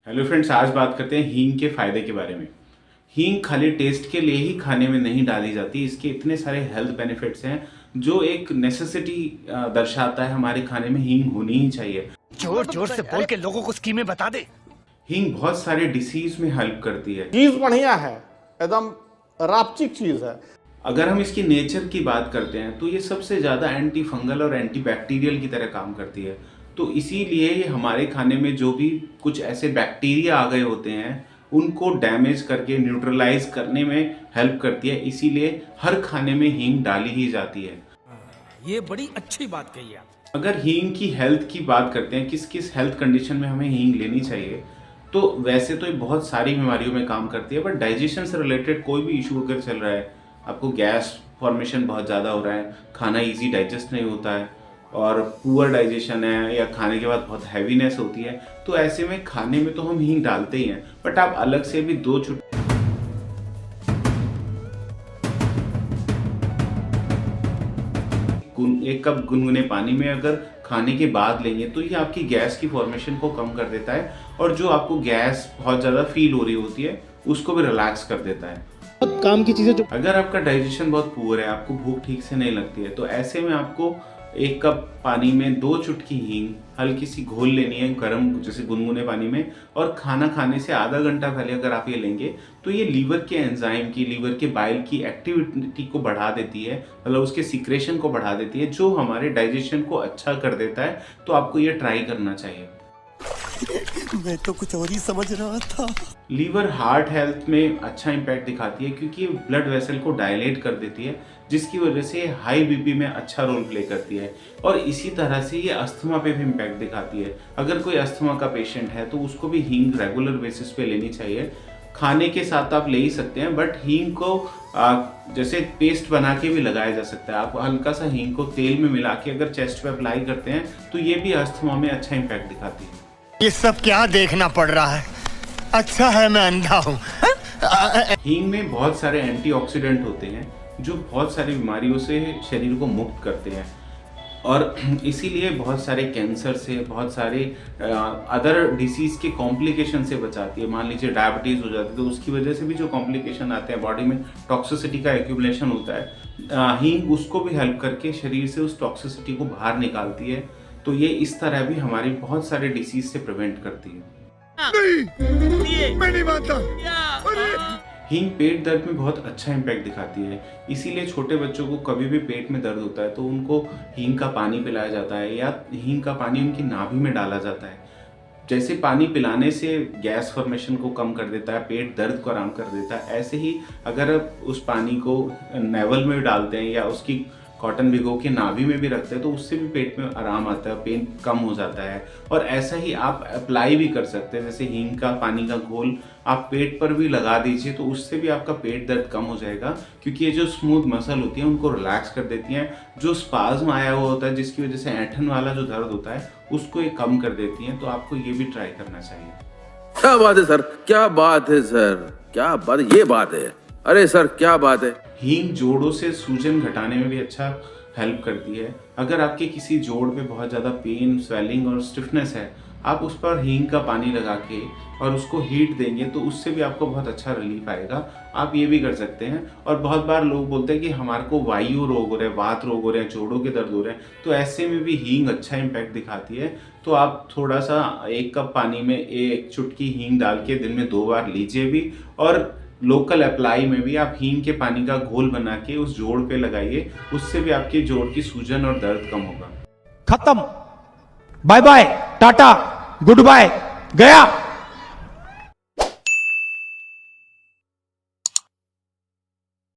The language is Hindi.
हेलो फ्रेंड्स, आज बात करते हैं हींग के फायदे के बारे में। हींग खाली टेस्ट के लिए ही खाने में नहीं डाली जाती, इसके इतने सारे हेल्थ बेनिफिट्स हैं जो एक नेसेसिटी दर्शाता है। हमारे खाने में हींग होनी ही चाहिए। जोर जोर से बोल के लोगों को स्कीमें बता दे। हींग बहुत सारे डिसीज में हेल्प करती है। चीज बढ़िया है, एकदम रापचिक चीज है। अगर हम इसकी नेचर की बात करते हैं तो ये सबसे ज्यादा एंटी फंगल और एंटी बैक्टीरियल की तरह काम करती है। तो इसीलिए ये हमारे खाने में जो भी कुछ ऐसे बैक्टीरिया आ गए होते हैं उनको डैमेज करके न्यूट्रलाइज करने में हेल्प करती है। इसीलिए हर खाने में हींग डाली ही जाती है। ये बड़ी अच्छी बात कही है। अगर हींग की हेल्थ की बात करते हैं, किस किस हेल्थ कंडीशन में हमें हींग लेनी चाहिए, तो वैसे तो ये बहुत सारी बीमारियों में काम करती है। बट डाइजेशन से रिलेटेड कोई भी इशू अगर चल रहा है, आपको गैस फॉर्मेशन बहुत ज़्यादा हो रहा है, खाना इजी डाइजेस्ट नहीं होता है और पुअर डाइजेशन है, या खाने के बाद बहुत हैवीनेस होती है, तो ऐसे में खाने में तो हम हींग डालते ही हैं। बट आप अलग से भी एक कप गुनगुने पानी में अगर खाने के बाद लेंगे तो ये आपकी गैस की फॉर्मेशन को कम कर देता है, और जो आपको गैस बहुत ज़्यादा फील हो रही होती है उसको भी रिलैक्स कर देता है। काम की चीजें जो अगर आपका डाइजेशन बहुत पुअर है, आपको भूख ठीक से नहीं लगती है, तो ऐसे में आपको एक कप पानी में 2 चुटकी हींग हल्की सी घोल लेनी है गर्म, जैसे गुनगुने पानी में, और खाना खाने से आधा घंटा पहले अगर आप ये लेंगे तो ये लीवर के एंजाइम की, लीवर के बाइल की एक्टिविटी को बढ़ा देती है, मतलब उसके सिक्रेशन को बढ़ा देती है, जो हमारे डाइजेशन को अच्छा कर देता है। तो आपको ये ट्राई करना चाहिए। मैं तो कुछ और ही समझ रहा था। लीवर हार्ट हेल्थ में अच्छा इम्पैक्ट दिखाती है क्योंकि ये ब्लड वेसल को डायलेट कर देती है, जिसकी वजह से हाई बीपी में अच्छा रोल प्ले करती है। और इसी तरह से ये अस्थमा पे भी इम्पैक्ट दिखाती है। अगर कोई अस्थमा का पेशेंट है तो उसको भी हींग रेगुलर बेसिस पे लेनी चाहिए। खाने के साथ आप ले ही सकते हैं, बट हींग को जैसे पेस्ट बना के भी लगाया जा सकता है। आप हल्का सा हींग को तेल में मिला के अगर चेस्ट पे अप्लाई करते हैं तो ये भी अस्थमा में अच्छा इम्पैक्ट दिखाती है। ये सब क्या देखना पड़ रहा है? अच्छा है मैं अंधा हूँ। हींग में बहुत सारे एंटीऑक्सीडेंट होते हैं जो बहुत सारी बीमारियों से शरीर को मुक्त करते हैं, और इसीलिए बहुत सारे कैंसर से, बहुत सारे अदर डिसीज के कॉम्प्लिकेशन से बचाती है। मान लीजिए डायबिटीज़ हो जाती है तो उसकी वजह से भी जो कॉम्प्लिकेशन आते हैं, बॉडी में टॉक्सिसिटी का एक्यूमुलेशन होता है, हींग उसको भी हेल्प करके शरीर से उस टॉक्सिसिटी को बाहर निकालती है। तो ये इस तरह भी हमारी बहुत सारे डिसीज से प्रिवेंट करती है। नहीं, मैं नहीं मानता। हींग पेट दर्द में बहुत अच्छा इम्पैक्ट दिखाती है। इसीलिए छोटे बच्चों को कभी भी पेट में दर्द होता है तो उनको हींग का पानी पिलाया जाता है, या हींग का पानी उनकी नाभि में डाला जाता है। जैसे पानी पिलाने से गैस फॉर्मेशन को कम कर देता है, पेट दर्द को आराम कर देता है, ऐसे ही अगर आप उस पानी को नेवल में डालते हैं या उसकी कॉटन भिगो के नाभि में भी रखते हैं तो उससे भी पेट में आराम आता है, पेन कम हो जाता है। और ऐसा ही आप अप्लाई भी कर सकते हैं, जैसे हींग का पानी का घोल आप पेट पर भी लगा दीजिए तो उससे भी आपका पेट दर्द कम हो जाएगा, क्योंकि ये जो स्मूथ मसल होती है उनको रिलैक्स कर देती हैं। जो स्पाज्म आया हुआ होता है जिसकी वजह से ऐंठन वाला जो दर्द होता है उसको ये कम कर देती हैं। तो आपको ये भी ट्राई करना चाहिए। क्या बात है सर, क्या बात है सर, क्या बात, ये बात है। अरे सर क्या बात है। हींग जोड़ों से सूजन घटाने में भी अच्छा हेल्प करती है। अगर आपके किसी जोड़ पे बहुत ज़्यादा पेन, स्वेलिंग और स्टिफनेस है, आप उस पर हींग का पानी लगा के और उसको हीट देंगे तो उससे भी आपको बहुत अच्छा रिलीफ आएगा। आप ये भी कर सकते हैं। और बहुत बार लोग बोलते हैं कि हमारे को वायु रोग हो रहा है, वात रोग हो रहे हैं, जोड़ों के दर्द हो रहे हैं, तो ऐसे में भी हींग अच्छा इम्पैक्ट दिखाती है। तो आप थोड़ा सा 1 कप पानी में 1 चुटकी हींग डाल के दिन में 2 बार लीजिए भी, और लोकल अप्लाई में भी आप हींग के पानी का घोल बना के उस जोड़ पे लगाइए, उससे भी आपके जोड़ की सूजन और दर्द कम होगा। खत्म, bye bye, tata, good bye, गया।